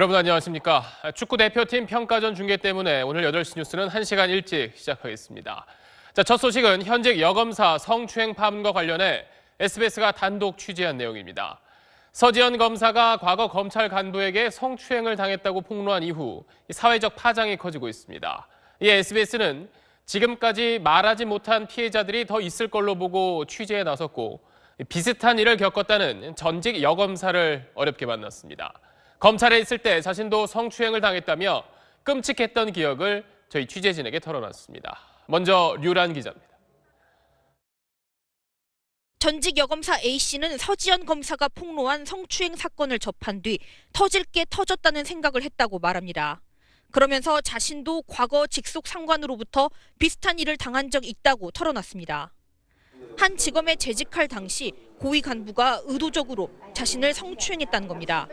여러분 안녕하십니까. 축구 대표팀 평가전 중계 때문에 오늘 8시 뉴스는 1시간 일찍 시작하겠습니다. 첫 소식은 현직 여검사 성추행 파문과 관련해 SBS가 단독 취재한 내용입니다. 서지현 검사가 과거 검찰 간부에게 성추행을 당했다고 폭로한 이후 사회적 파장이 커지고 있습니다. 이에 SBS는 지금까지 말하지 못한 피해자들이 더 있을 걸로 보고 취재에 나섰고 비슷한 일을 겪었다는 전직 여검사를 어렵게 만났습니다. 검찰에 있을 때 자신도 성추행을 당했다며 끔찍했던 기억을 저희 취재진에게 털어놨습니다. 먼저 류란 기자입니다. 전직 여검사 A씨는 서지현 검사가 폭로한 성추행 사건을 접한 뒤 터질 게 터졌다는 생각을 했다고 말합니다. 그러면서 자신도 과거 직속 상관으로부터 비슷한 일을 당한 적 있다고 털어놨습니다. 한 직업에 재직할 당시 고위 간부가 의도적으로 자신을 성추행했다는 겁니다.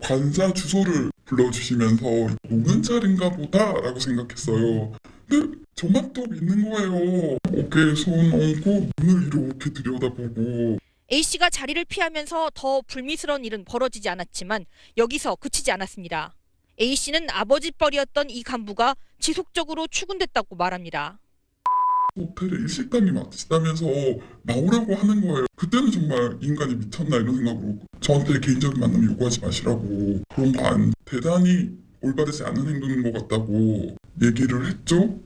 관사 주소를 불러주시면서 노른자리인가 보다라고 생각했어요. 근데 저만 또 믿는 거예요. 어깨에 손 얹고 눈을 이렇게 들여다보고. A씨가 자리를 피하면서 더 불미스러운 일은 벌어지지 않았지만 여기서 그치지 않았습니다. A씨는 아버지 뻘이었던 이 간부가 지속적으로 추근됐다고 말합니다. 호텔에 일식당이 마치다면서 나오라고 하는 거예요. 그때는 정말 인간이 미쳤나 이런 생각으로 저한테 개인적인 만남 요구하지 마시라고, 그런 거 대단히 올바르지 않은 행동인 것 같다고 얘기를 했죠.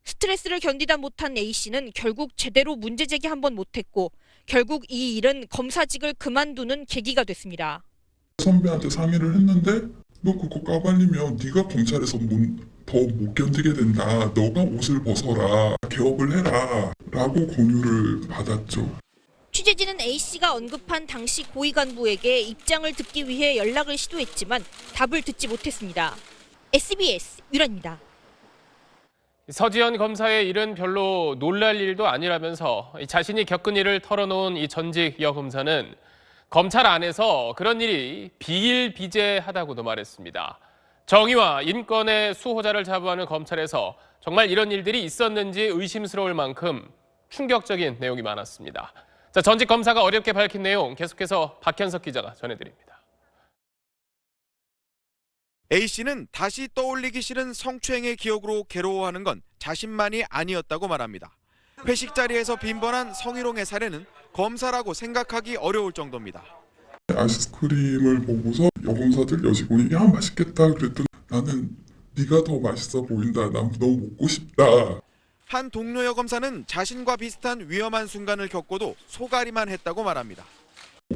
스트레스를 견디다 못한 A씨는 결국 제대로 문제 제기 한 번 못했고 결국 이 일은 검사직을 그만두는 계기가 됐습니다. 선배한테 상의를 했는데 너 그거 까발리면 네가 검찰에서 더 못 견디게 된다. 너가 옷을 벗어라. 개업을 해라. 라고 권유를 받았죠. 취재진은 A씨가 언급한 당시 고위 간부에게 입장을 듣기 위해 연락을 시도했지만 답을 듣지 못했습니다. SBS 류란입니다. 서지현 검사의 일은 별로 놀랄 일도 아니라면서 자신이 겪은 일을 털어놓은 이 전직 여검사는 검찰 안에서 그런 일이 비일비재하다고도 말했습니다. 정의와 인권의 수호자를 자부하는 검찰에서 정말 이런 일들이 있었는지 의심스러울 만큼 충격적인 내용이 많았습니다. 전직 검사가 어렵게 밝힌 내용 계속해서 박현석 기자가 전해드립니다. A씨는 다시 떠올리기 싫은 성추행의 기억으로 괴로워하는 건 자신만이 아니었다고 말합니다. 회식 자리에서 빈번한 성희롱의 사례는 검사라고 생각하기 어려울 정도입니다. 아이스크림을 보고서 여검사들 여직원이 야 맛있겠다 그랬더니 나는 네가 더 맛있어 보인다. 난 너무 먹고 싶다. 한 동료 여검사는 자신과 비슷한 위험한 순간을 겪고도 소가리만 했다고 말합니다.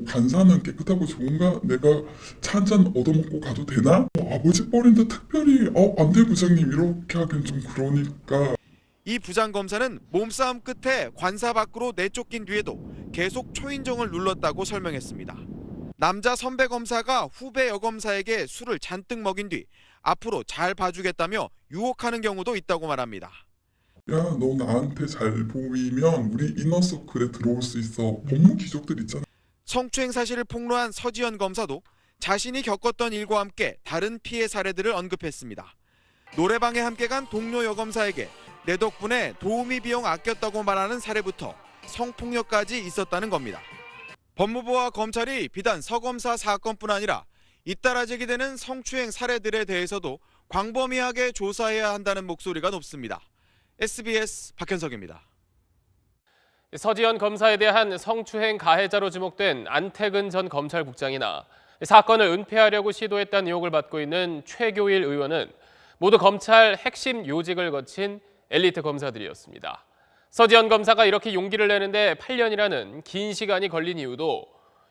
간사는 깨끗하고 좋은가? 내가 차 한잔 얻어먹고 가도 되나? 아버지 뻘인데 특별히 안 돼 부장님 이렇게 하긴 좀 그러니까. 이 부장검사는 몸싸움 끝에 관사 밖으로 내쫓긴 뒤에도 계속 초인종을 눌렀다고 설명했습니다. 남자 선배 검사가 후배 여검사에게 술을 잔뜩 먹인 뒤 앞으로 잘 봐주겠다며 유혹하는 경우도 있다고 말합니다. 야, 너 나한테 잘 보이면 우리 이너서클에 들어올 수 있어. 법무 기적들 있잖아. 성추행 사실을 폭로한 서지현 검사도 자신이 겪었던 일과 함께 다른 피해 사례들을 언급했습니다. 노래방에 함께 간 동료 여검사에게 내 덕분에 도우미 비용 아꼈다고 말하는 사례부터 성폭력까지 있었다는 겁니다. 법무부와 검찰이 비단 서검사 사건뿐 아니라 잇따라 제기되는 성추행 사례들에 대해서도 광범위하게 조사해야 한다는 목소리가 높습니다. SBS 박현석입니다. 서지현 검사에 대한 성추행 가해자로 지목된 안태근 전 검찰국장이나 사건을 은폐하려고 시도했다는 의혹을 받고 있는 최교일 의원은 모두 검찰 핵심 요직을 거친 엘리트 검사들이었습니다. 서지현 검사가 이렇게 용기를 내는데 8년이라는 긴 시간이 걸린 이유도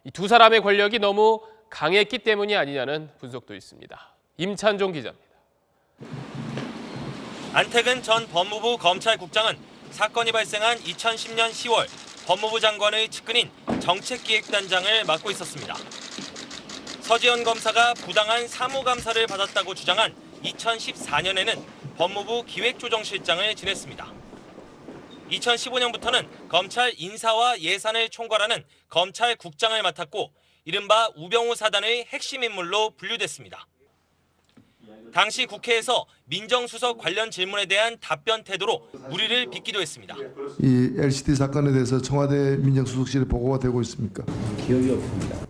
이 두 사람의 권력이 너무 강했기 때문이 아니냐는 분석도 있습니다. 임찬종 기자입니다. 안태근 전 법무부 검찰국장은 사건이 발생한 2010년 10월 법무부 장관의 측근인 정책기획단장을 맡고 있었습니다. 서지현 검사가 부당한 사무감사를 받았다고 주장한 2014년에는 법무부 기획조정실장을 지냈습니다. 2015년부터는 검찰 인사와 예산을 총괄하는 검찰국장을 맡았고 이른바 우병우 사단의 핵심 인물로 분류됐습니다. 당시 국회에서 민정수석 관련 질문에 대한 답변 태도로 물의를 빚기도 했습니다. 이 LCT 사건에 대해서 청와대 민정수석실에 보고가 되고 있습니까? 기억이 없습니다.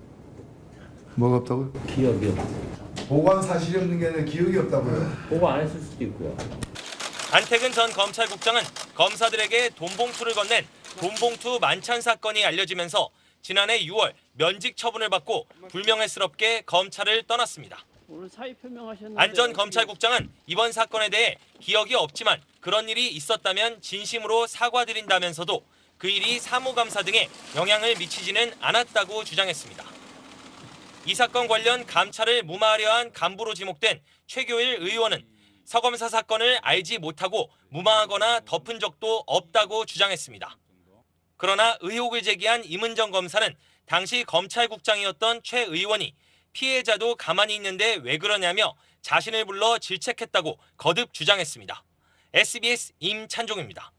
뭐가 없다고요? 기억이 없습니다. 보고한 사실이 없는 게 아니라 기억이 없다고요. 보고 안 했을 수도 있고요. 안태근 전 검찰국장은 검사들에게 돈봉투를 건넨 돈봉투 만찬 사건이 알려지면서 지난해 6월 면직 처분을 받고 불명예스럽게 검찰을 떠났습니다. 오늘 사의 표명하셨는데 안 전 검찰국장은 이번 사건에 대해 기억이 없지만 그런 일이 있었다면 진심으로 사과드린다면서도 그 일이 사무감사 등에 영향을 미치지는 않았다고 주장했습니다. 이 사건 관련 감찰을 무마하려 한 간부로 지목된 최교일 의원은 서검사 사건을 알지 못하고 무마하거나 덮은 적도 없다고 주장했습니다. 그러나 의혹을 제기한 임은정 검사는 당시 검찰국장이었던 최 의원이 피해자도 가만히 있는데 왜 그러냐며 자신을 불러 질책했다고 거듭 주장했습니다. SBS 임찬종입니다.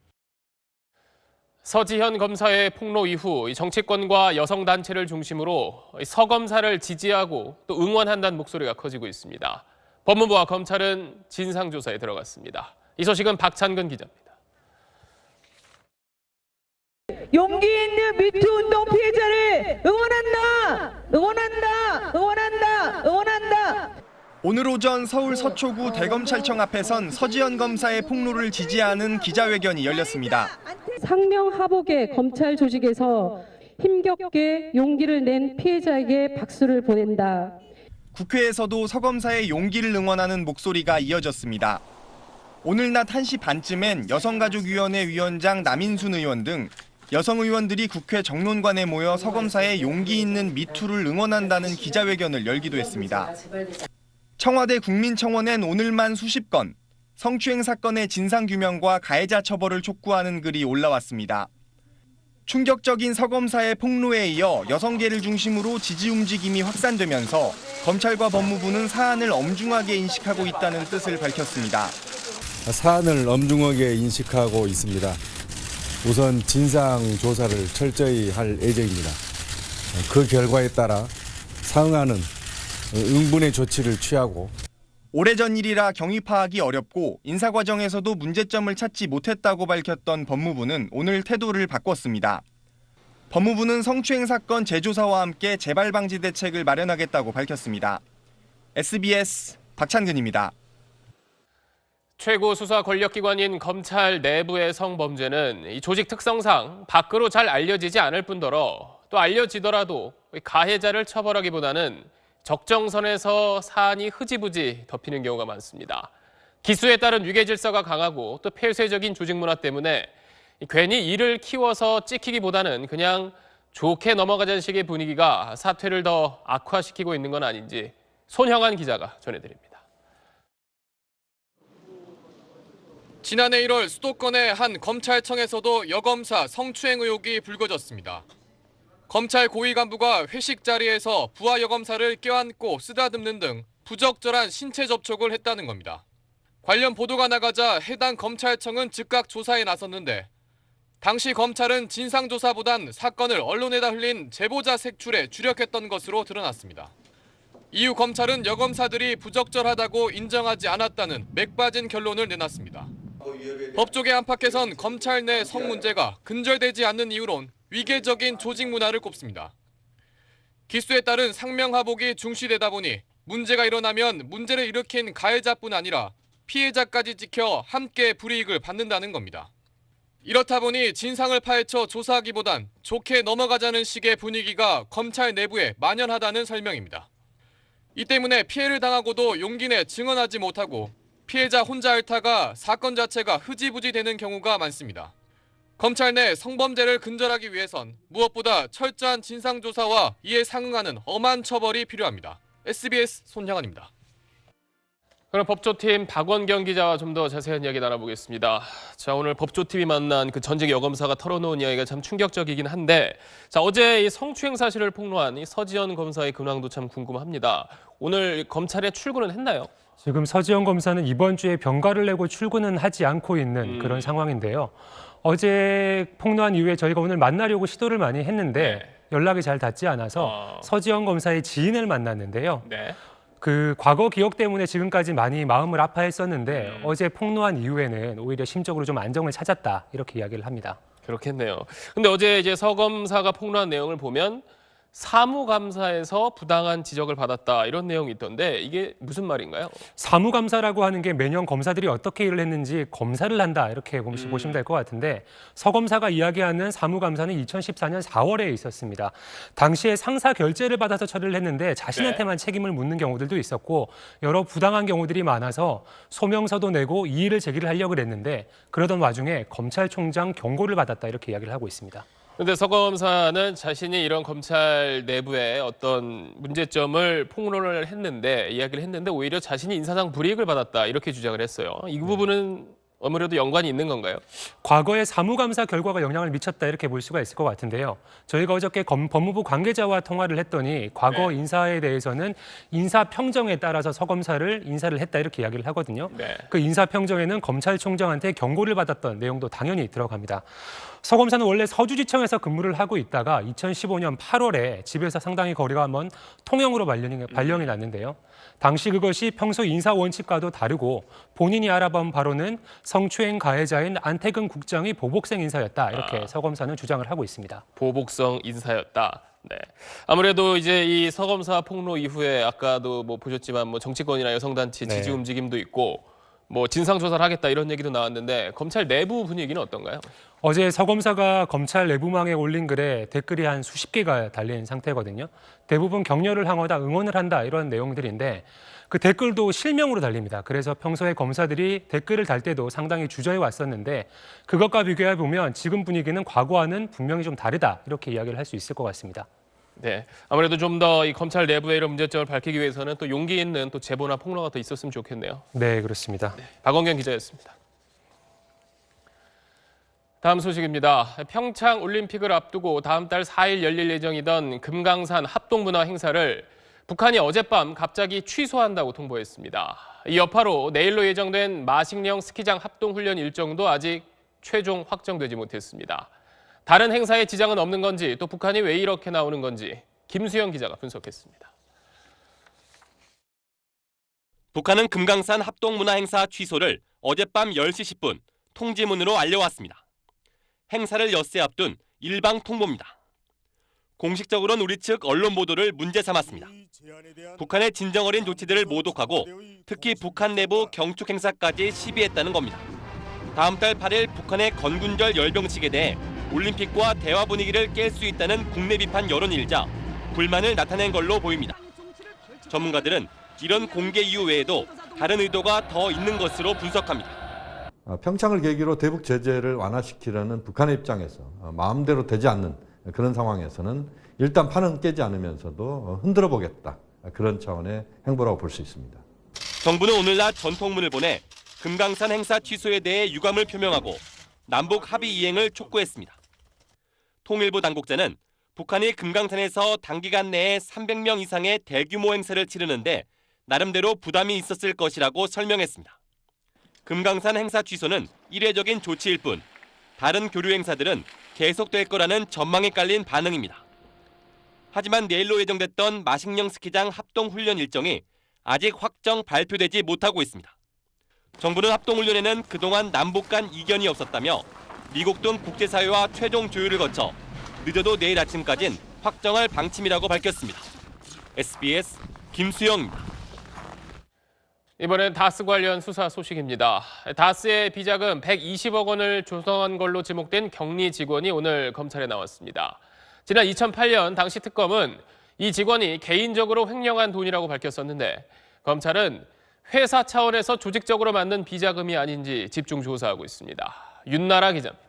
서지현 검사의 폭로 이후 정치권과 여성단체를 중심으로 서 검사를 지지하고 또 응원한다는 목소리가 커지고 있습니다. 법무부와 검찰은 진상조사에 들어갔습니다. 이 소식은 박찬근 기자입니다. 용기 있는 미투 운동 피해자를 응원한다! 응원한다! 응원한다! 응원한다! 오늘 오전 서울 서초구 대검찰청 앞에선 서지현 검사의 폭로를 지지하는 기자회견이 열렸습니다. 상명하복의 검찰 조직에서 힘겹게 용기를 낸 피해자에게 박수를 보낸다. 국회에서도 서 검사의 용기를 응원하는 목소리가 이어졌습니다. 오늘 낮 1시 반쯤엔 여성가족위원회 위원장 남인순 의원 등 여성 의원들이 국회 정론관에 모여 서 검사의 용기 있는 미투를 응원한다는 기자회견을 열기도 했습니다. 청와대 국민청원엔 오늘만 수십 건, 성추행 사건의 진상규명과 가해자 처벌을 촉구하는 글이 올라왔습니다. 충격적인 서 검사의 폭로에 이어 여성계를 중심으로 지지 움직임이 확산되면서 검찰과 법무부는 사안을 엄중하게 인식하고 있다는 뜻을 밝혔습니다. 사안을 엄중하게 인식하고 있습니다. 우선 진상 조사를 철저히 할 예정입니다. 그 결과에 따라 상응하는 응분의 조치를 취하고 오래전 일이라 경위 파악이 어렵고 인사 과정에서도 문제점을 찾지 못했다고 밝혔던 법무부는 오늘 태도를 바꿨습니다. 법무부는 성추행 사건 재조사와 함께 재발 방지 대책을 마련하겠다고 밝혔습니다. SBS 박찬근입니다. 최고 수사 권력기관인 검찰 내부의 성범죄는 이 조직 특성상 밖으로 잘 알려지지 않을 뿐더러 또 알려지더라도 가해자를 처벌하기보다는 적정선에서 사안이 흐지부지 덮이는 경우가 많습니다. 기수에 따른 위계 질서가 강하고 또 폐쇄적인 조직 문화 때문에 괜히 일을 키워서 찍히기보다는 그냥 좋게 넘어가자는 식의 분위기가 사태를 더 악화시키고 있는 건 아닌지 손형한 기자가 전해드립니다. 지난해 1월 수도권의 한 검찰청에서도 여검사 성추행 의혹이 불거졌습니다. 검찰 고위 간부가 회식 자리에서 부하 여검사를 껴안고 쓰다듬는 등 부적절한 신체 접촉을 했다는 겁니다. 관련 보도가 나가자 해당 검찰청은 즉각 조사에 나섰는데 당시 검찰은 진상조사보단 사건을 언론에다 흘린 제보자 색출에 주력했던 것으로 드러났습니다. 이후 검찰은 여검사들이 부적절하다고 인정하지 않았다는 맥빠진 결론을 내놨습니다. 법조계 안팎에선 검찰 내 성 문제가 근절되지 않는 이유론 위계적인 조직 문화를 꼽습니다. 기수에 따른 상명하복이 중시되다 보니 문제가 일어나면 문제를 일으킨 가해자뿐 아니라 피해자까지 지켜 함께 불이익을 받는다는 겁니다. 이렇다 보니 진상을 파헤쳐 조사하기보단 좋게 넘어가자는 식의 분위기가 검찰 내부에 만연하다는 설명입니다. 이 때문에 피해를 당하고도 용기 내 증언하지 못하고 피해자 혼자 앓다가 사건 자체가 흐지부지 되는 경우가 많습니다. 검찰 내 성범죄를 근절하기 위해선 무엇보다 철저한 진상조사와 이에 상응하는 엄한 처벌이 필요합니다. SBS 손향원입니다. 그럼 법조팀 박원경 기자와 좀 더 자세한 이야기 나눠보겠습니다. 자, 오늘 법조팀이 만난 그 전직 여검사가 털어놓은 이야기가 참 충격적이긴 한데, 자, 어제 이 성추행 사실을 폭로한 이 서지현 검사의 근황도 참 궁금합니다. 오늘 검찰에 출근은 했나요? 지금 서지현 검사는 이번 주에 병가를 내고 출근은 하지 않고 있는 그런 상황인데요. 어제 폭로한 이후에 저희가 오늘 만나려고 시도를 많이 했는데 연락이 잘 닿지 않아서 서지현 검사의 지인을 만났는데요. 네. 그 과거 기억 때문에 지금까지 많이 마음을 아파했었는데 어제 폭로한 이후에는 오히려 심적으로 좀 안정을 찾았다 이렇게 이야기를 합니다. 그렇겠네요. 근데 어제 이제 서 검사가 폭로한 내용을 보면 사무감사에서 부당한 지적을 받았다 이런 내용이 있던데 이게 무슨 말인가요? 사무감사라고 하는 게 매년 검사들이 어떻게 일을 했는지 검사를 한다 이렇게 보시면 될 것 같은데 서 검사가 이야기하는 사무감사는 2014년 4월에 있었습니다. 당시에 상사 결재를 받아서 처리를 했는데 자신한테만 책임을 묻는 경우들도 있었고 여러 부당한 경우들이 많아서 소명서도 내고 이의를 제기를 하려고 했는데 그러던 와중에 검찰총장 경고를 받았다 이렇게 이야기를 하고 있습니다. 그런데 서 검사는 자신이 이런 검찰 내부의 어떤 문제점을 폭로를 했는데 이야기를 했는데 오히려 자신이 인사상 불이익을 받았다 이렇게 주장을 했어요. 이 부분은 아무래도 연관이 있는 건가요? 과거의 사무감사 결과가 영향을 미쳤다 이렇게 볼 수가 있을 것 같은데요. 저희가 어저께 법무부 관계자와 통화를 했더니 과거 인사에 대해서는 인사평정에 따라서 서 검사를 인사를 했다 이렇게 이야기를 하거든요. 그 인사평정에는 검찰총장한테 경고를 받았던 내용도 당연히 들어갑니다. 서 검사는 원래 서주지청에서 근무를 하고 있다가 2015년 8월에 집에서 상당히 거리가 먼 통영으로 발령이 났는데요. 당시 그것이 평소 인사 원칙과도 다르고 본인이 알아본 바로는 성추행 가해자인 안태근 국장의 보복성 인사였다. 이렇게 서 검사는 주장을 하고 있습니다. 보복성 인사였다. 네. 아무래도 이제 이 서 검사 폭로 이후에 아까도 뭐 보셨지만 뭐 정치권이나 여성단체 지지 움직임도 있고 뭐 진상조사를 하겠다 이런 얘기도 나왔는데 검찰 내부 분위기는 어떤가요? 어제 서 검사가 검찰 내부망에 올린 글에 댓글이 한 수십 개가 달린 상태거든요. 대부분 격려를 하거나 응원을 한다 이런 내용들인데 그 댓글도 실명으로 달립니다. 그래서 평소에 검사들이 댓글을 달 때도 상당히 주저해 왔었는데 그것과 비교해 보면 지금 분위기는 과거와는 분명히 좀 다르다 이렇게 이야기를 할 수 있을 것 같습니다. 네, 아무래도 좀 더 이 검찰 내부의 이런 문제점을 밝히기 위해서는 또 용기 있는 또 제보나 폭로가 더 있었으면 좋겠네요. 네, 그렇습니다. 박원경 기자였습니다. 다음 소식입니다. 평창 올림픽을 앞두고 다음 달 4일 열릴 예정이던 금강산 합동문화 행사를 북한이 어젯밤 갑자기 취소한다고 통보했습니다. 이 여파로 내일로 예정된 마식령 스키장 합동훈련 일정도 아직 최종 확정되지 못했습니다. 다른 행사에 지장은 없는 건지 또 북한이 왜 이렇게 나오는 건지 김수영 기자가 분석했습니다. 북한은 금강산 합동문화 행사 취소를 어젯밤 10시 10분 통지문으로 알려왔습니다. 행사를 엿새 앞둔 일방 통보입니다. 공식적으로는 우리 측 언론 보도를 문제 삼았습니다. 북한의 진정 어린 조치들을 모독하고 특히 북한 내부 경축 행사까지 시비했다는 겁니다. 다음 달 8일 북한의 건군절 열병식에 대해 올림픽과 대화 분위기를 깰 수 있다는 국내 비판 여론이 일자 불만을 나타낸 걸로 보입니다. 전문가들은 이런 공개 이유 외에도 다른 의도가 더 있는 것으로 분석합니다. 평창을 계기로 대북 제재를 완화시키려는 북한의 입장에서 마음대로 되지 않는 그런 상황에서는 일단 판은 깨지 않으면서도 흔들어 보겠다. 그런 차원의 행보라고 볼 수 있습니다. 정부는 오늘 낮 전통문을 보내 금강산 행사 취소에 대해 유감을 표명하고 남북 합의 이행을 촉구했습니다. 통일부 당국자는 북한이 금강산에서 단기간 내에 300명 이상의 대규모 행사를 치르는데 나름대로 부담이 있었을 것이라고 설명했습니다. 금강산 행사 취소는 일회적인 조치일 뿐 다른 교류 행사들은 계속될 거라는 전망이 깔린 반응입니다. 하지만 내일로 예정됐던 마식령 스키장 합동훈련 일정이 아직 확정 발표되지 못하고 있습니다. 정부는 합동훈련에는 그동안 남북 간 이견이 없었다며 미국 등 국제사회와 최종 조율을 거쳐 늦어도 내일 아침까진 확정할 방침이라고 밝혔습니다. SBS 김수영입니다. 이번엔 다스 관련 수사 소식입니다. 다스의 비자금 120억 원을 조성한 걸로 지목된 격리 직원이 오늘 검찰에 나왔습니다. 지난 2008년 당시 특검은 이 직원이 개인적으로 횡령한 돈이라고 밝혔었는데 검찰은 회사 차원에서 조직적으로 만든 비자금이 아닌지 집중 조사하고 있습니다. 윤나라 기자입니다.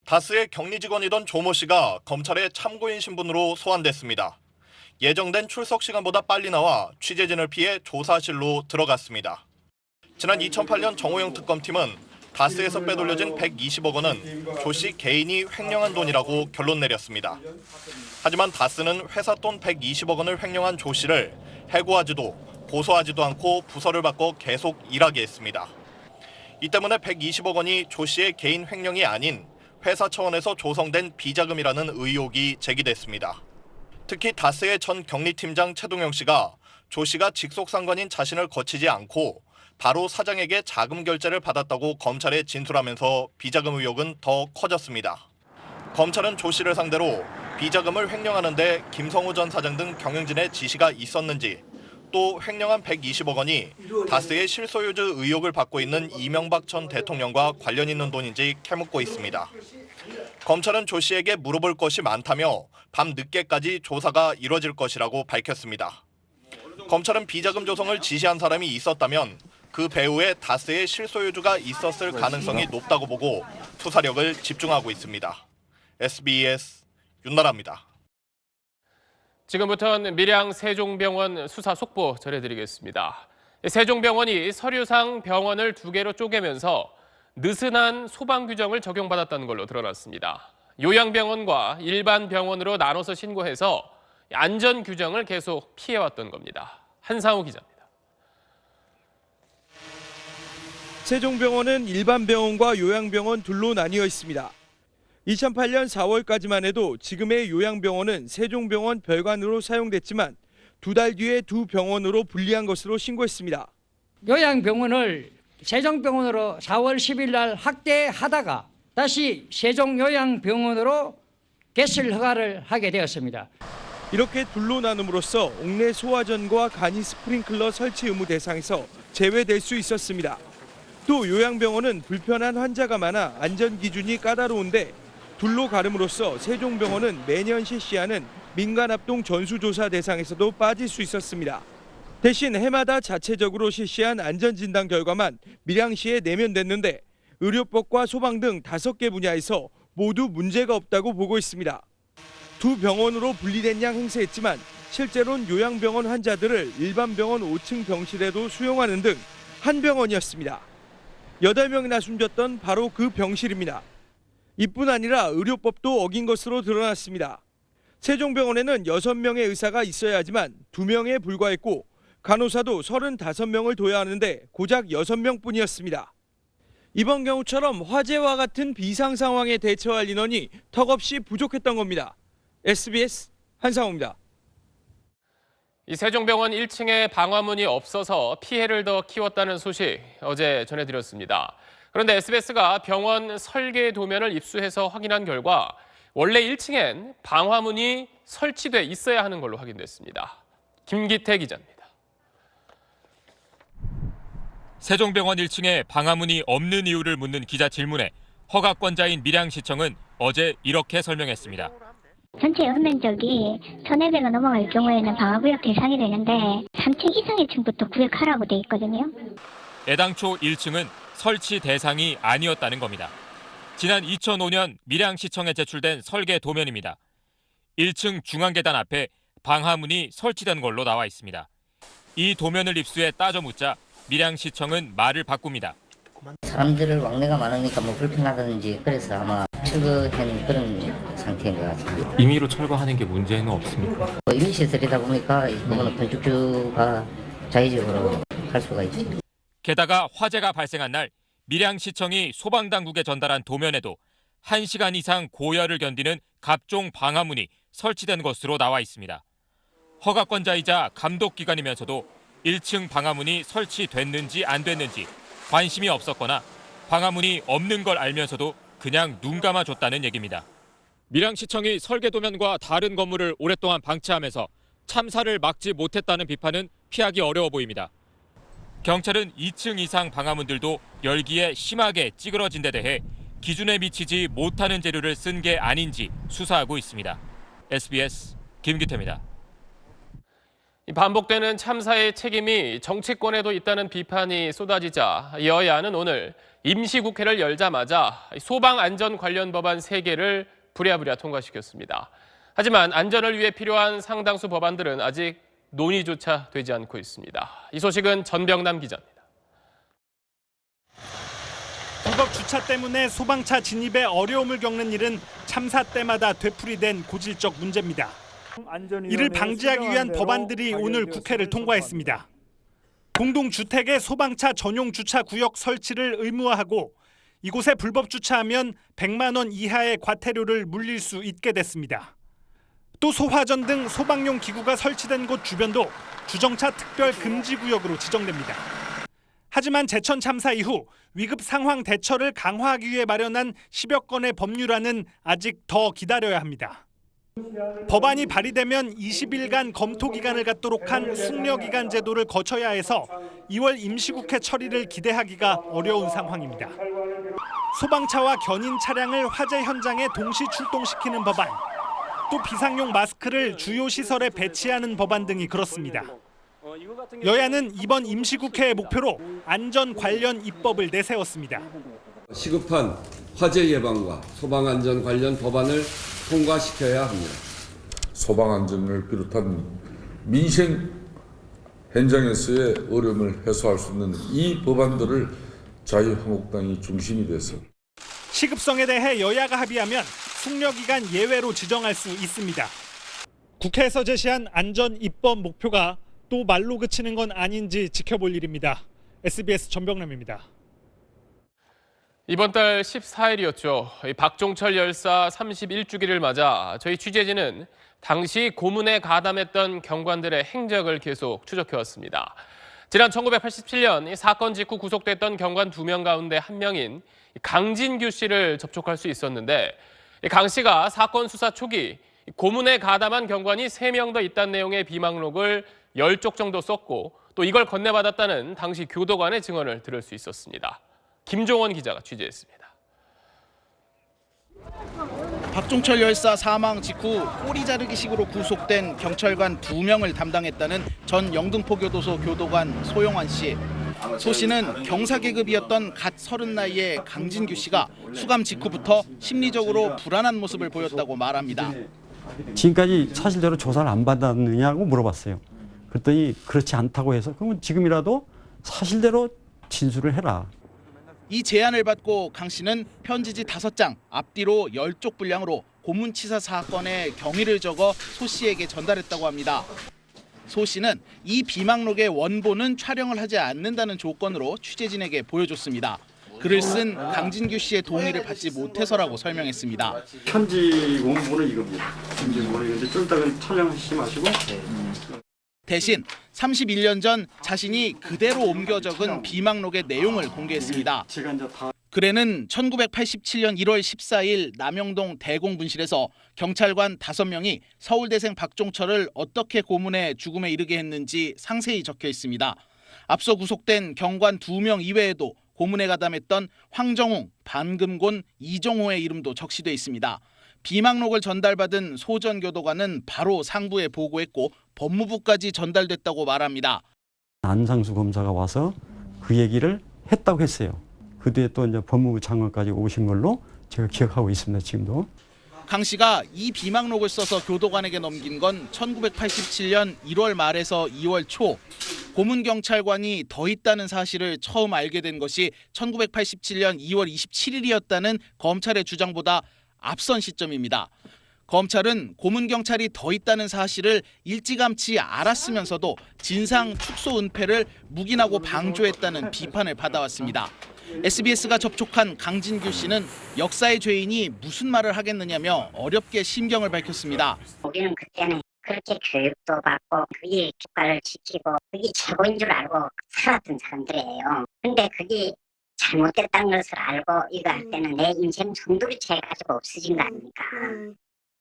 다스의 격리 직원이던 조모 씨가 검찰의 참고인 신분으로 소환됐습니다. 예정된 출석 시간보다 빨리 나와 취재진을 피해 조사실로 들어갔습니다. 지난 2008년 정호영 특검팀은 다스에서 빼돌려진 120억 원은 조 씨 개인이 횡령한 돈이라고 결론 내렸습니다. 하지만 다스는 회사 돈 120억 원을 횡령한 조 씨를 해고하지도 고소하지도 않고 부서를 바꿔 계속 일하게 했습니다. 이 때문에 120억 원이 조 씨의 개인 횡령이 아닌 회사 차원에서 조성된 비자금이라는 의혹이 제기됐습니다. 특히 다스의 전 격리팀장 최동영 씨가 조 씨가 직속 상관인 자신을 거치지 않고 바로 사장에게 자금 결제를 받았다고 검찰에 진술하면서 비자금 의혹은 더 커졌습니다. 검찰은 조 씨를 상대로 비자금을 횡령하는 데 김성우 전 사장 등 경영진의 지시가 있었는지, 또 횡령한 120억 원이 다스의 실소유주 의혹을 받고 있는 이명박 전 대통령과 관련 있는 돈인지 캐묻고 있습니다. 검찰은 조 씨에게 물어볼 것이 많다며 밤 늦게까지 조사가 이뤄질 것이라고 밝혔습니다. 검찰은 비자금 조성을 지시한 사람이 있었다면 그 배후에 다스의 실소유주가 있었을 가능성이 높다고 보고 수사력을 집중하고 있습니다. SBS 윤나라입니다. 지금부터는 밀양 세종병원 수사 속보 전해드리겠습니다. 세종병원이 서류상 병원을 2개로 쪼개면서 느슨한 소방 규정을 적용받았다는 걸로 드러났습니다. 요양병원과 일반 병원으로 나눠서 신고해서 안전 규정을 계속 피해왔던 겁니다. 한상우 기자입니다. 세종병원은 일반 병원과 요양병원 둘로 나뉘어 있습니다. 2008년 4월까지만 해도 지금의 요양병원은 세종병원 별관으로 사용됐지만 2달 뒤에 두 병원으로 분리한 것으로 신고했습니다. 요양병원을 세종병원으로 4월 10일 날 확대하다가 다시 세종요양병원으로 개설 허가를 하게 되었습니다. 이렇게 둘로 나눔으로써 옥내 소화전과 간이 스프링클러 설치 의무 대상에서 제외될 수 있었습니다. 또 요양병원은 불편한 환자가 많아 안전 기준이 까다로운데 둘로 가름으로써 세종병원은 매년 실시하는 민간합동 전수조사 대상에서도 빠질 수 있었습니다. 대신 해마다 자체적으로 실시한 안전진단 결과만 밀양시에 내면됐는데 의료법과 소방 등 5개 분야에서 모두 문제가 없다고 보고 있습니다. 두 병원으로 분리된 양 행세했지만 실제로는 요양병원 환자들을 일반 병원 5층 병실에도 수용하는 등 한 병원이었습니다. 8명이나 숨졌던 바로 그 병실입니다. 이뿐 아니라 의료법도 어긴 것으로 드러났습니다. 세종병원에는 6명의 의사가 있어야 하지만 2명에 불과했고 간호사도 35명을 둬야 하는데 고작 6명뿐이었습니다. 이번 경우처럼 화재와 같은 비상 상황에 대처할 인원이 턱없이 부족했던 겁니다. SBS 한상우입니다. 이 세종병원 1층에 방화문이 없어서 피해를 더 키웠다는 소식 어제 전해드렸습니다. 그런데 SBS가 병원 설계 도면을 입수해서 확인한 결과 원래 1층엔 방화문이 설치돼 있어야 하는 걸로 확인됐습니다. 김기태 기자입니다. 세종병원 1층에 방화문이 없는 이유를 묻는 기자 질문에 허가권자인 밀양시청은 어제 이렇게 설명했습니다. 전체 연면적이 1,200가 넘어갈 경우에는 방화구역 대상이 되는데 3층 이상의 층부터 구역하라고 돼 있거든요. 애당초 1층은 설치 대상이 아니었다는 겁니다. 지난 2005년 밀양시청에 제출된 설계 도면입니다. 1층 중앙계단 앞에 방화문이 설치된 걸로 나와 있습니다. 이 도면을 입수해 따져 묻자 밀양시청은 말을 바꿉니다. 사람들 왕래가 많으니까 뭐 불편하다든지 그래서 아마 철거한 그런 상태인 것 같습니다. 임의로 철거하는 게 문제는 없습니까? 임시시설이다 보니까 이거는 건축주가 자의적으로 할 수가 있죠. 게다가 화재가 발생한 날 밀양시청이 소방당국에 전달한 도면에도 1시간 이상 고열을 견디는 갑종 방화문이 설치된 것으로 나와 있습니다. 허가권자이자 감독기관이면서도 1층 방화문이 설치됐는지 안 됐는지 관심이 없었거나 방화문이 없는 걸 알면서도 그냥 눈 감아줬다는 얘기입니다. 밀양시청이 설계도면과 다른 건물을 오랫동안 방치하면서 참사를 막지 못했다는 비판은 피하기 어려워 보입니다. 경찰은 2층 이상 방화문들도 열기에 심하게 찌그러진 데 대해 기준에 미치지 못하는 재료를 쓴 게 아닌지 수사하고 있습니다. SBS 김기태입니다. 반복되는 참사의 책임이 정치권에도 있다는 비판이 쏟아지자 여야는 오늘 임시국회를 열자마자 소방안전 관련 법안 3개를 부랴부랴 통과시켰습니다. 하지만 안전을 위해 필요한 상당수 법안들은 아직 논의조차 되지 않고 있습니다. 이 소식은 전병남 기자입니다. 불법 주차 때문에 소방차 진입에 어려움을 겪는 일은 참사 때마다 되풀이된 고질적 문제입니다. 이를 방지하기 위한 법안들이 오늘 국회를 통과했습니다. 공동주택의 소방차 전용 주차 구역 설치를 의무화하고 이곳에 불법 주차하면 100만 원 이하의 과태료를 물릴 수 있게 됐습니다. 또 소화전 등 소방용 기구가 설치된 곳 주변도 주정차 특별 금지 구역으로 지정됩니다. 하지만 제천 참사 이후 위급 상황 대처를 강화하기 위해 마련한 10여 건의 법률안은 아직 더 기다려야 합니다. 법안이 발의되면 20일간 검토 기간을 갖도록 한 숙려기간 제도를 거쳐야 해서 2월 임시국회 처리를 기대하기가 어려운 상황입니다. 소방차와 견인 차량을 화재 현장에 동시 출동시키는 법안, 또 비상용 마스크를 주요 시설에 배치하는 법안 등이 그렇습니다. 여야는 이번 임시국회의 목표로 안전 관련 입법을 내세웠습니다. 시급한 화재 예방과 소방안전 관련 법안을 통과시켜야 합니다. 소방안전을 비롯한 민생 현장에서의 어려움을 해소할 수 있는 이 법안들을 자유한국당이 중심이 돼서 시급성에 대해 여야가 합의하면 숙려기간 예외로 지정할 수 있습니다. 국회에서 제시한 안전 입법 목표가 또 말로 그치는 건 아닌지 지켜볼 일입니다. SBS 전병남입니다. 이번 달 14일이었죠. 박종철 열사 31주기를 맞아 저희 취재진은 당시 고문에 가담했던 경관들의 행적을 계속 추적해왔습니다. 지난 1987년 사건 직후 구속됐던 경관 2명 가운데 한 명인 강진규 씨를 접촉할 수 있었는데 강 씨가 사건 수사 초기 고문에 가담한 경관이 3명 더 있다는 내용의 비망록을 10쪽 정도 썼고 또 이걸 건네받았다는 당시 교도관의 증언을 들을 수 있었습니다. 김종원 기자가 취재했습니다. 박종철 열사 사망 직후 꼬리 자르기식으로 구속된 경찰관 2명을 담당했다는 전 영등포교도소 교도관 소영환 씨. 소 씨는 경사 계급이었던 갓 30 나이의 강진규 씨가 수감 직후부터 심리적으로 불안한 모습을 보였다고 말합니다. 지금까지 사실대로 조사를 안 받았느냐고 물어봤어요. 그랬더니 그렇지 않다고 해서 그러면 지금이라도 사실대로 진술을 해라. 이 제안을 받고 강 씨는 편지지 5장, 앞뒤로 10쪽 분량으로 고문치사 사건의 경위를 적어 소 씨에게 전달했다고 합니다. 소 씨는 이 비망록의 원본은 촬영을 하지 않는다는 조건으로 취재진에게 보여줬습니다. 글을 쓴 강진규 씨의 동의를 받지 못해서라고 설명했습니다. 편지 원본은 이겁니다. 편지 원본은 이건데 좀 이따가 촬영하시지 마시고. 대신 31년 전 자신이 그대로 옮겨 적은 비망록의 내용을 공개했습니다. 글에는 1987년 1월 14일 남영동 대공분실에서 경찰관 5명이 서울대생 박종철을 어떻게 고문해 죽음에 이르게 했는지 상세히 적혀 있습니다. 앞서 구속된 경관 2명 이외에도 고문에 가담했던 황정웅, 반금곤, 이종호의 이름도 적시돼 있습니다. 비망록을 전달받은 소 전 교도관은 바로 상부에 보고했고 법무부까지 전달됐다고 말합니다. 안상수 검사가 와서 그 얘기를 했다고 했어요. 그 뒤에 또 이제 법무부 장관까지 오신 걸로 제가 기억하고 있습니다. 지금도. 강 씨가 이 비망록을 써서 교도관에게 넘긴 건 1987년 1월 말에서 2월 초. 고문 경찰관이 더 있다는 사실을 처음 알게 된 것이 1987년 2월 27일이었다는 검찰의 주장보다 앞선 시점입니다. 검찰은 고문 경찰이 더 있다는 사실을 일찌감치 알았으면서도 진상 축소 은폐를 묵인하고 방조했다는 비판을 받아왔습니다. SBS가 접촉한 강진규 씨는 역사의 죄인이 무슨 말을 하겠느냐며 어렵게 심경을 밝혔습니다. 우리는 그때는 그렇게 교육도 받고 그게 국가를 지키고 그게 최고인 줄 알고 살았던 사람들이에요. 근데 그게 잘못됐다는 것을 알고 이거 할 때는 내 인생 정도를 채 가지고 없어진 거 아닙니까?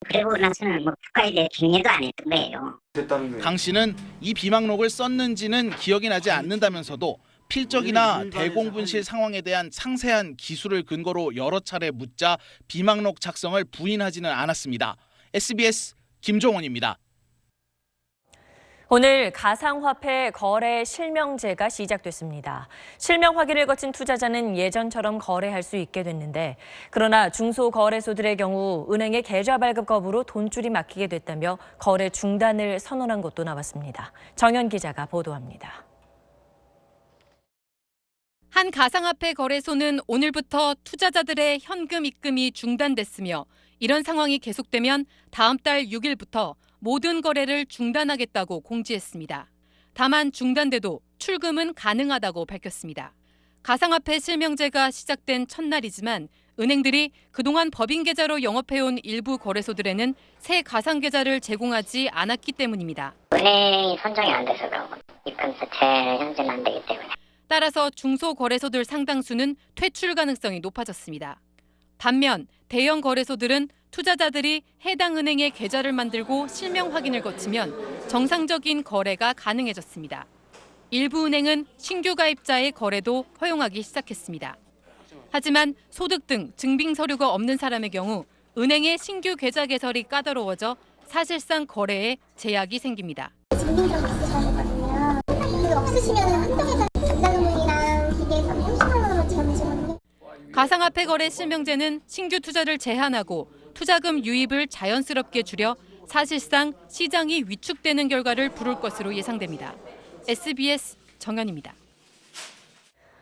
그리고 나서는 뭐 국가에 대해 경례도 안 했던 거예요. 강 씨는 이 비망록을 썼는지는 기억이 나지 않는다면서도 필적이나 대공분실 상황에 대한 상세한 기술을 근거로 여러 차례 묻자 비망록 작성을 부인하지는 않았습니다. SBS 김종원입니다. 오늘 가상화폐 거래 실명제가 시작됐습니다. 실명 확인을 거친 투자자는 예전처럼 거래할 수 있게 됐는데 그러나 중소거래소들의 경우 은행의 계좌 발급 거부로 돈줄이 막히게 됐다며 거래 중단을 선언한 곳도 나왔습니다. 정현 기자가 보도합니다. 한 가상화폐 거래소는 오늘부터 투자자들의 현금 입금이 중단됐으며 이런 상황이 계속되면 다음 달 6일부터 모든 거래를 중단하겠다고 공지했습니다. 다만 중단돼도 출금은 가능하다고 밝혔습니다. 가상화폐 실명제가 시작된 첫날이지만 은행들이 그동안 법인 계좌로 영업해온 일부 거래소들에는 새 가상 계좌를 제공하지 않았기 때문입니다. 은행이 선정이 안 돼서 그런 겁니다. 입금 자체 현재는 안 되기 때문에. 따라서 중소거래소들 상당수는 퇴출 가능성이 높아졌습니다. 반면 대형 거래소들은 투자자들이 해당 은행에 계좌를 만들고 실명 확인을 거치면 정상적인 거래가 가능해졌습니다. 일부 은행은 신규 가입자의 거래도 허용하기 시작했습니다. 하지만 소득 등 증빙 서류가 없는 사람의 경우 은행의 신규 계좌 개설이 까다로워져 사실상 거래에 제약이 생깁니다. 증빙서가 있으셔야 되거든요. 이거 없으시면 한동에서 전자금융이랑 기계에서 30만 원으로 지원해주거든요. 가상화폐 거래 실명제는 신규 투자를 제한하고 투자금 유입을 자연스럽게 줄여 사실상 시장이 위축되는 결과를 부를 것으로 예상됩니다. SBS 정연입니다.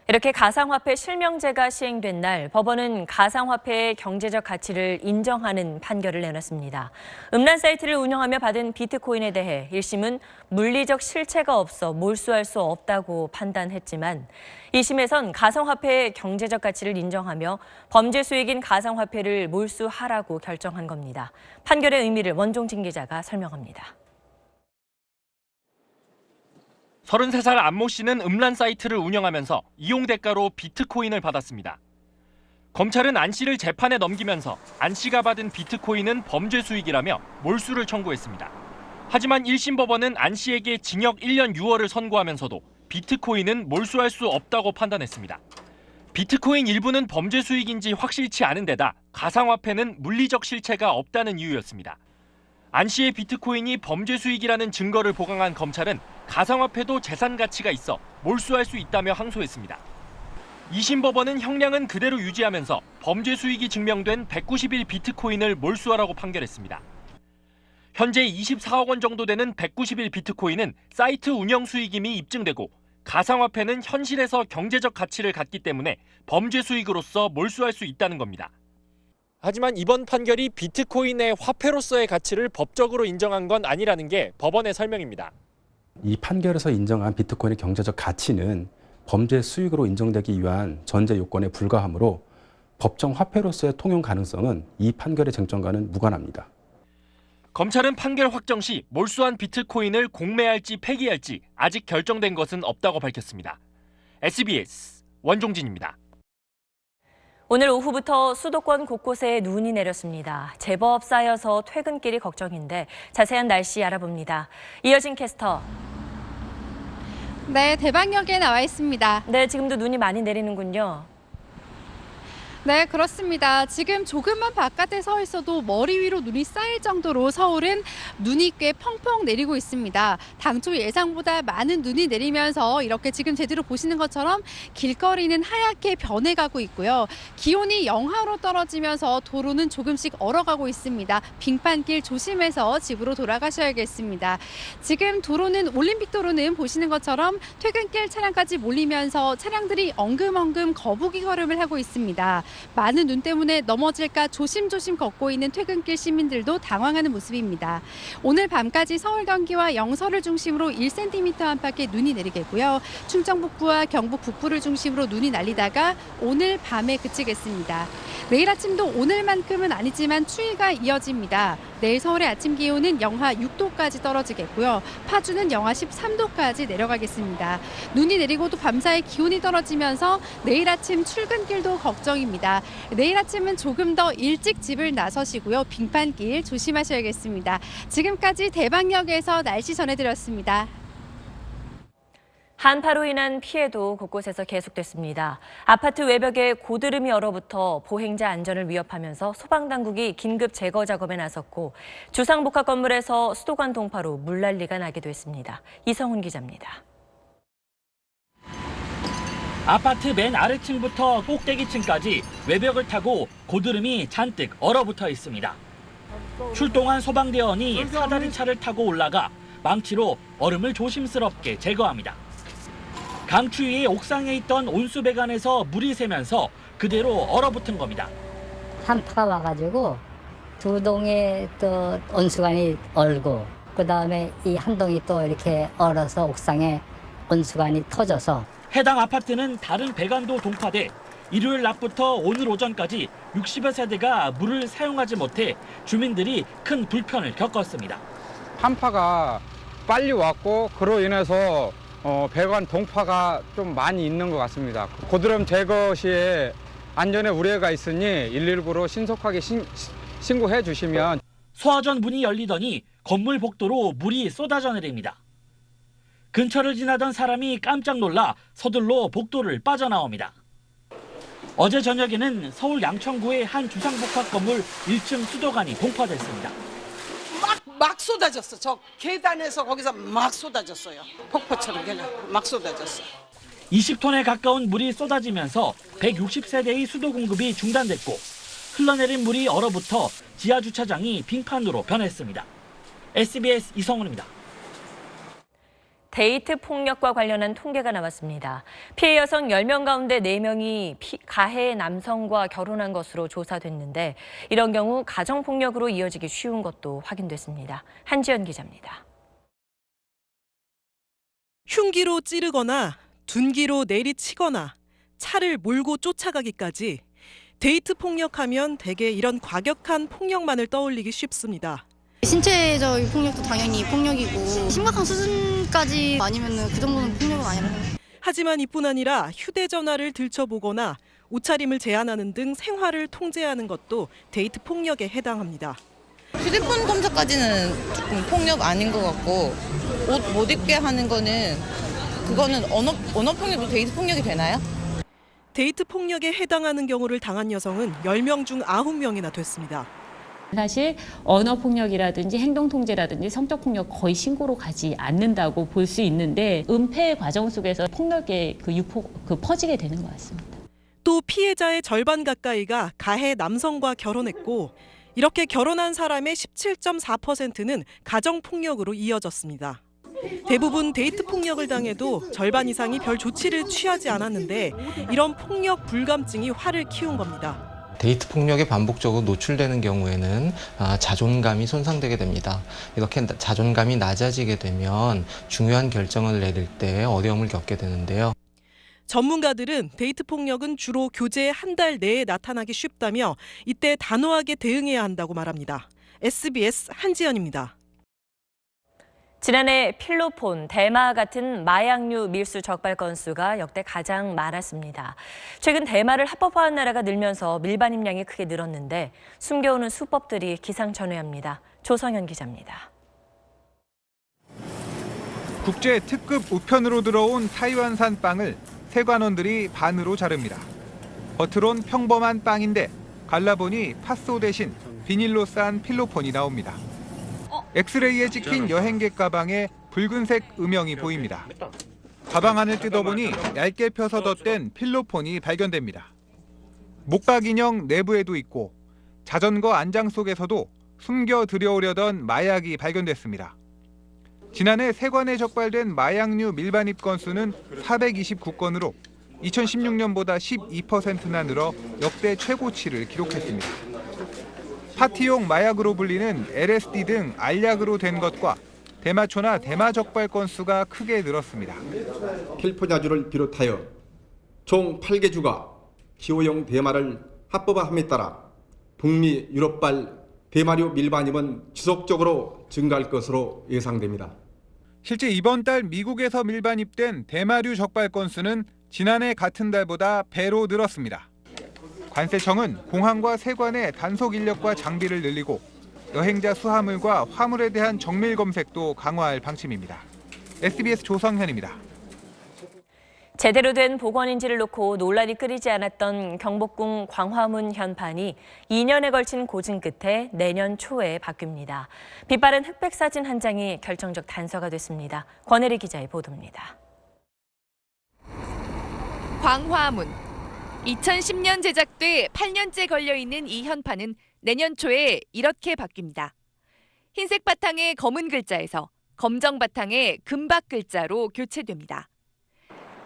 이렇게 가상화폐 실명제가 시행된 날 법원은 가상화폐의 경제적 가치를 인정하는 판결을 내놨습니다. 음란 사이트를 운영하며 받은 비트코인에 대해 1심은 물리적 실체가 없어 몰수할 수 없다고 판단했지만 2심에선 가상화폐의 경제적 가치를 인정하며 범죄 수익인 가상화폐를 몰수하라고 결정한 겁니다. 판결의 의미를 원종진 기자가 설명합니다. 33살 안모 씨는 음란 사이트를 운영하면서 이용 대가로 비트코인을 받았습니다. 검찰은 안 씨를 재판에 넘기면서 안 씨가 받은 비트코인은 범죄 수익이라며 몰수를 청구했습니다. 하지만 1심 법원은 안 씨에게 징역 1년 6월을 선고하면서도 비트코인은 몰수할 수 없다고 판단했습니다. 비트코인 일부는 범죄 수익인지 확실치 않은 데다 가상화폐는 물리적 실체가 없다는 이유였습니다. 안 씨의 비트코인이 범죄 수익이라는 증거를 보강한 검찰은 가상화폐도 재산 가치가 있어 몰수할 수 있다며 항소했습니다. 2심 법원은 형량은 그대로 유지하면서 범죄 수익이 증명된 191 비트코인을 몰수하라고 판결했습니다. 현재 24억 원 정도 되는 191 비트코인은 사이트 운영 수익임이 입증되고 가상화폐는 현실에서 경제적 가치를 갖기 때문에 범죄 수익으로서 몰수할 수 있다는 겁니다. 하지만 이번 판결이 비트코인의 화폐로서의 가치를 법적으로 인정한 건 아니라는 게 법원의 설명입니다. 이 판결에서 인정한 비트코인의 경제적 가치는 범죄 수익으로 인정되기 위한 전제 요건에 불과하므로 법정 화폐로서의 통용 가능성은 이 판결의 쟁점과는 무관합니다. 검찰은 판결 확정 시 몰수한 비트코인을 공매할지 폐기할지 아직 결정된 것은 없다고 밝혔습니다. SBS 원종진입니다. 오늘 오후부터 수도권 곳곳에 눈이 내렸습니다. 제법 쌓여서 퇴근길이 걱정인데 자세한 날씨 알아봅니다. 이어진 캐스터. 네, 대방역에 나와 있습니다. 네, 지금도 눈이 많이 내리는군요. 네, 그렇습니다. 지금 조금만 바깥에 서 있어도 머리 위로 눈이 쌓일 정도로 서울은 눈이 꽤 펑펑 내리고 있습니다. 당초 예상보다 많은 눈이 내리면서 이렇게 지금 제대로 보시는 것처럼 길거리는 하얗게 변해가고 있고요. 기온이 영하로 떨어지면서 도로는 조금씩 얼어가고 있습니다. 빙판길 조심해서 집으로 돌아가셔야겠습니다. 지금 도로는 올림픽 도로는 보시는 것처럼 퇴근길 차량까지 몰리면서 차량들이 엉금엉금 거북이 걸음을 하고 있습니다. 많은 눈 때문에 넘어질까 조심조심 걷고 있는 퇴근길 시민들도 당황하는 모습입니다. 오늘 밤까지 서울 경기와 영서를 중심으로 1cm 안팎의 눈이 내리겠고요. 충청 북부와 경북 북부를 중심으로 눈이 날리다가 오늘 밤에 그치겠습니다. 내일 아침도 오늘만큼은 아니지만 추위가 이어집니다. 내일 서울의 아침 기온은 영하 6도까지 떨어지겠고요. 파주는 영하 13도까지 내려가겠습니다. 눈이 내리고도 밤사이 기온이 떨어지면서 내일 아침 출근길도 걱정입니다. 내일 아침은 조금 더 일찍 집을 나서시고요. 빙판길 조심하셔야겠습니다. 지금까지 대방역에서 날씨 전해드렸습니다. 한파로 인한 피해도 곳곳에서 계속됐습니다. 아파트 외벽에 고드름이 얼어붙어 보행자 안전을 위협하면서 소방당국이 긴급 제거 작업에 나섰고 주상복합 건물에서 수도관 동파로 물난리가 나기도 했습니다. 이성훈 기자입니다. 아파트 맨 아래층부터 꼭대기층까지 외벽을 타고 고드름이 잔뜩 얼어붙어 있습니다. 출동한 소방대원이 사다리 차를 타고 올라가 망치로 얼음을 조심스럽게 제거합니다. 강추위에 옥상에 있던 온수배관에서 물이 새면서 그대로 얼어붙은 겁니다. 한파가 와가지고 두 동의 또 온수관이 얼고 그다음에 이 한 동이 또 이렇게 얼어서 옥상에 온수관이 터져서 해당 아파트는 다른 배관도 동파돼 일요일 낮부터 오늘 오전까지 60여 세대가 물을 사용하지 못해 주민들이 큰 불편을 겪었습니다. 한파가 빨리 왔고 그로 인해서 배관 동파가 좀 많이 있는 것 같습니다. 고드름 제거 시에 안전에 우려가 있으니 119로 신속하게 신고해 주시면. 소화전 문이 열리더니 건물 복도로 물이 쏟아져 내립니다. 근처를 지나던 사람이 깜짝 놀라 서둘러 복도를 빠져나옵니다. 어제 저녁에는 서울 양천구의 한 주상복합 건물 1층 수도관이 동파됐습니다. 막 쏟아졌어. 저 계단에서 거기서 막 쏟아졌어요. 폭포처럼 그냥 막 쏟아졌어. 20톤에 가까운 물이 쏟아지면서 160세대의 수도 공급이 중단됐고 흘러내린 물이 얼어붙어 지하 주차장이 빙판으로 변했습니다. SBS 이성훈입니다. 데이트 폭력과 관련한 통계가 나왔습니다. 피해 여성 10명 가운데 4명이 가해 남성과 결혼한 것으로 조사됐는데 이런 경우 가정폭력으로 이어지기 쉬운 것도 확인됐습니다. 한지연 기자입니다. 흉기로 찌르거나 둔기로 내리치거나 차를 몰고 쫓아가기까지 데이트 폭력하면 대개 이런 과격한 폭력만을 떠올리기 쉽습니다. 신체적인 폭력도 당연히 폭력이고 심각한 수준까지 아니면 그 정도는 폭력은 아니라고. 하지만 이뿐 아니라 휴대전화를 들춰보거나 옷차림을 제한하는 등 생활을 통제하는 것도 데이트 폭력에 해당합니다. 휴대폰 검사까지는 조금 폭력 아닌 것 같고 옷 못 입게 하는 그거는 언어 폭력도 데이트 폭력이 되나요? 데이트 폭력에 해당하는 경우를 당한 여성은 10명 중 9명이나 됐습니다. 사실 언어 폭력이라든지 행동 통제라든지 성적 폭력 거의 신고로 가지 않는다고 볼 수 있는데 은폐 과정 속에서 폭력의 유폭 퍼지게 되는 것 같습니다. 또 피해자의 절반 가까이가 가해 남성과 결혼했고 이렇게 결혼한 사람의 17.4%는 가정 폭력으로 이어졌습니다. 대부분 데이트 폭력을 당해도 절반 이상이 별 조치를 취하지 않았는데 이런 폭력 불감증이 화를 키운 겁니다. 데이트 폭력에 반복적으로 노출되는 경우에는 자존감이 손상되게 됩니다. 이렇게 자존감이 낮아지게 되면 중요한 결정을 내릴 때 어려움을 겪게 되는데요. 전문가들은 데이트 폭력은 주로 교제 한 달 내에 나타나기 쉽다며 이때 단호하게 대응해야 한다고 말합니다. SBS 한지연입니다. 지난해 필로폰, 대마 같은 마약류 밀수 적발 건수가 역대 가장 많았습니다. 최근 대마를 합법화한 나라가 늘면서 밀반 입량이 크게 늘었는데 숨겨오는 수법들이 기상천외합니다. 조성현 기자입니다. 국제 특급 우편으로 들어온 타이완산 빵을 세관원들이 반으로 자릅니다. 겉으론 평범한 빵인데 갈라보니 팥소 대신 비닐로 싼 필로폰이 나옵니다. 엑스레이에 찍힌 여행객 가방에 붉은색 음영이 보입니다. 가방 안을 뜯어보니 얇게 펴서 덧댄 필로폰이 발견됩니다. 목박 인형 내부에도 있고 자전거 안장 속에서도 숨겨 들여오려던 마약이 발견됐습니다. 지난해 세관에 적발된 마약류 밀반입 건수는 429건으로 2016년보다 12%나 늘어 역대 최고치를 기록했습니다. 파티용 마약으로 불리는 LSD 등 알약으로 된 것과 대마초나 대마 적발 건수가 크게 늘었습니다. 캘리포니아주를 비롯하여 총 8개 주가 기호용 대마를 합법화함에 따라 북미 유럽발 대마류 밀반입은 지속적으로 증가할 것으로 예상됩니다. 실제 이번 달 미국에서 밀반입된 대마류 적발 건수는 지난해 같은 달보다 배로 늘었습니다. 관세청은 공항과 세관의 단속 인력과 장비를 늘리고 여행자 수하물과 화물에 대한 정밀 검색도 강화할 방침입니다. SBS 조성현입니다. 제대로 된 복원인지를 놓고 논란이 끊이지 않았던 경복궁 광화문 현판이 2년에 걸친 고증 끝에 내년 초에 바뀝니다. 빛바랜 흑백 사진 한 장이 결정적 단서가 됐습니다. 권혜리 기자의 보도입니다. 광화문. 2010년 제작돼 8년째 걸려있는 이 현판은 내년 초에 이렇게 바뀝니다. 흰색 바탕의 검은 글자에서 검정 바탕의 금박 글자로 교체됩니다.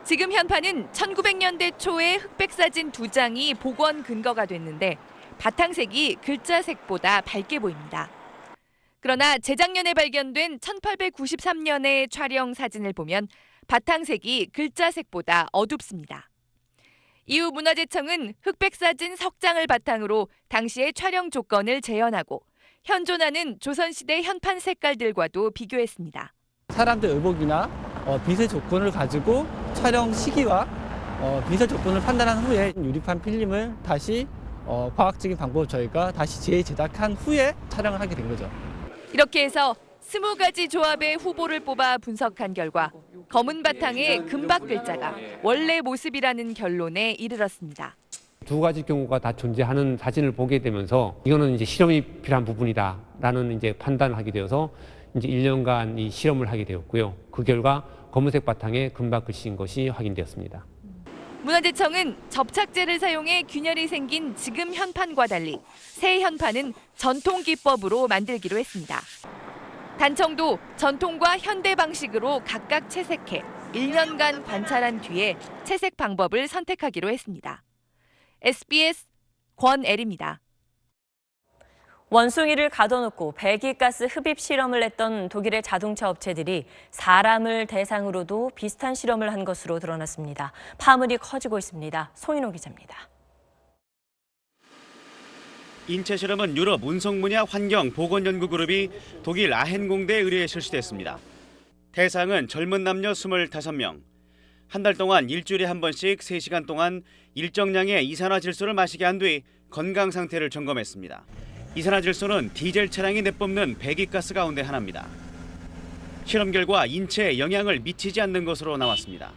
지금 현판은 1900년대 초에 흑백 사진 2장이 복원 근거가 됐는데 바탕색이 글자색보다 밝게 보입니다. 그러나 재작년에 발견된 1893년의 촬영 사진을 보면 바탕색이 글자색보다 어둡습니다. 이후 문화재청은 흑백 사진 석 장을 바탕으로 당시의 촬영 조건을 재현하고 현존하는 조선시대 현판 색깔들과도 비교했습니다. 사람들 의복이나 미세 조건을 가지고 촬영 시기와 미세 조건을 판단한 후에 유리판 필름을 다시 과학적인 방법으로 저희가 다시 재제작한 후에 촬영을 하게 된 거죠. 이렇게 해서 20가지 조합의 후보를 뽑아 분석한 결과 검은 바탕에 금박 글자가 원래 모습이라는 결론에 이르렀습니다. 두 가지 경우가 다 존재하는 사진을 보게 되면서 이거는 이제 실험이 필요한 부분이다라는 이제 판단을 하게 되어서 이제 1년간 이 실험을 하게 되었고요. 그 결과 검은색 바탕에 금박 글씨인 것이 확인되었습니다. 문화재청은 접착제를 사용해 균열이 생긴 지금 현판과 달리 새 현판은 전통 기법으로 만들기로 했습니다. 단청도 전통과 현대 방식으로 각각 채색해 1년간 관찰한 뒤에 채색 방법을 선택하기로 했습니다. SBS 권애리입니다. 원숭이를 가둬놓고 배기가스 흡입 실험을 했던 독일의 자동차 업체들이 사람을 대상으로도 비슷한 실험을 한 것으로 드러났습니다. 파문이 커지고 있습니다. 송인호 기자입니다. 인체 실험은 유럽 운송분야 환경보건연구그룹이 독일 아헨공대에 의뢰해 실시됐습니다. 대상은 젊은 남녀 25명. 한 달 동안 일주일에 한 번씩 3시간 동안 일정량의 이산화질소를 마시게 한 뒤 건강 상태를 점검했습니다. 이산화질소는 디젤 차량이 내뿜는 배기가스 가운데 하나입니다. 실험 결과 인체에 영향을 미치지 않는 것으로 나왔습니다.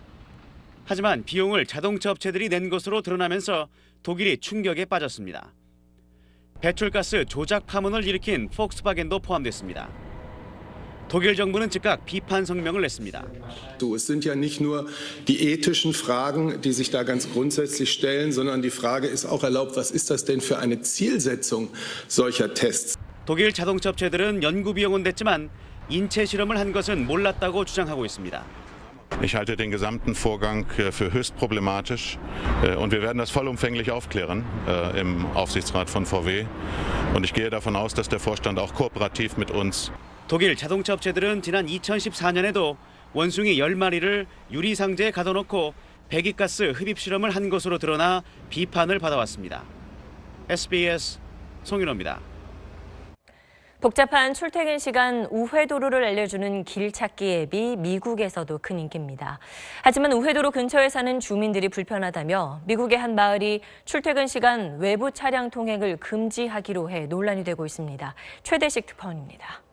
하지만 비용을 자동차 업체들이 낸 것으로 드러나면서 독일이 충격에 빠졌습니다. 배출가스 조작 파문을 일으킨 폭스바겐도 포함됐습니다. 독일 정부는 즉각 비판 성명을 냈습니다. Es sind ja nicht nur die ethischen Fragen, die sich da ganz grundsätzlich stellen, sondern die Frage ist auch erlaubt, was ist das denn für eine Zielsetzung solcher Tests? 독일 자동차 업체들은 연구 비용은 냈지만 인체 실험을 한 것은 몰랐다고 주장하고 있습니다. Ich halte den gesamten Vorgang für höchst problematisch und wir werden das vollumfänglich aufklären im Aufsichtsrat von VW und ich gehe davon aus, dass der Vorstand auch kooperativ mit uns. 독일 자동차 업체들은 지난 2014년에도 원숭이 10마리를 유리상자에 가둬놓고 배기가스 흡입 실험을 한 것으로 드러나 비판을 받아왔습니다. SBS 송윤호입니다. 복잡한 출퇴근 시간 우회도로를 알려주는 길찾기 앱이 미국에서도 큰 인기입니다. 하지만 우회도로 근처에 사는 주민들이 불편하다며 미국의 한 마을이 출퇴근 시간 외부 차량 통행을 금지하기로 해 논란이 되고 있습니다. 최대식 특파원입니다.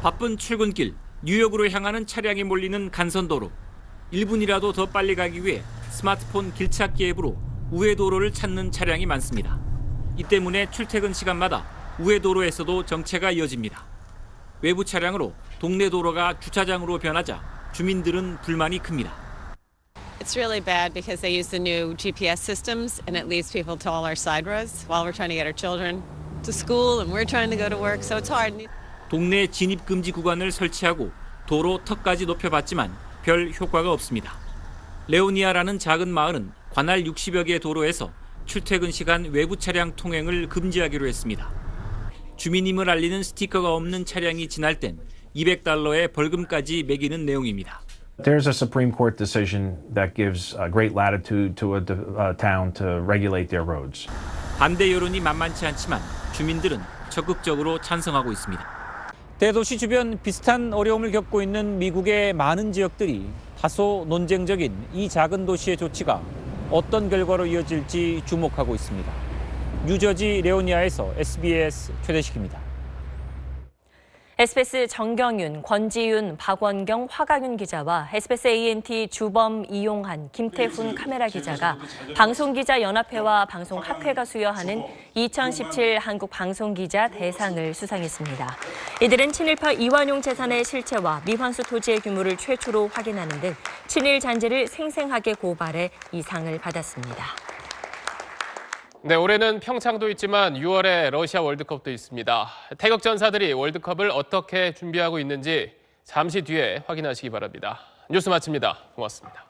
바쁜 출근길, 뉴욕으로 향하는 차량이 몰리는 간선도로. 1분이라도 더 빨리 가기 위해 스마트폰 길찾기 앱으로 우회도로를 찾는 차량이 많습니다. 이 때문에 출퇴근 시간마다 우회도로에서도 정체가 이어집니다. 외부 차량으로 동네 도로가 주차장으로 변하자 주민들은 불만이 큽니다. It's really bad because they use the new GPS systems and it leads people to all our side roads while we're trying to get our children to school and we're trying to go to work, so it's hard. 동네 진입 금지 구간을 설치하고 도로 턱까지 높여봤지만 별 효과가 없습니다. 레오니아라는 작은 마을은 관할 60여 개 도로에서 출퇴근 시간 외부 차량 통행을 금지하기로 했습니다. 주민임을 알리는 스티커가 없는 차량이 지날 땐 $200의 벌금까지 매기는 내용입니다. There's a Supreme Court decision that gives great latitude to a town to regulate their roads. 반대 여론이 만만치 않지만 주민들은 적극적으로 찬성하고 있습니다. 대도시 주변 비슷한 어려움을 겪고 있는 미국의 많은 지역들이 다소 논쟁적인 이 작은 도시의 조치가 어떤 결과로 이어질지 주목하고 있습니다. 뉴저지 레오니아에서 SBS 최대식입니다. SBS 정경윤, 권지윤, 박원경, 화강윤 기자와 SBS ANT 주범 이용한, 김태훈 카메라 기자가 방송기자연합회와 방송학회가 수여하는 2017 한국방송기자 대상을 수상했습니다. 이들은 친일파 이완용 재산의 실체와 미환수 토지의 규모를 최초로 확인하는 등 친일 잔재를 생생하게 고발해 이 상을 받았습니다. 네, 올해는 평창도 있지만 6월에 러시아 월드컵도 있습니다. 태극 전사들이 월드컵을 어떻게 준비하고 있는지 잠시 뒤에 확인하시기 바랍니다. 뉴스 마칩니다. 고맙습니다.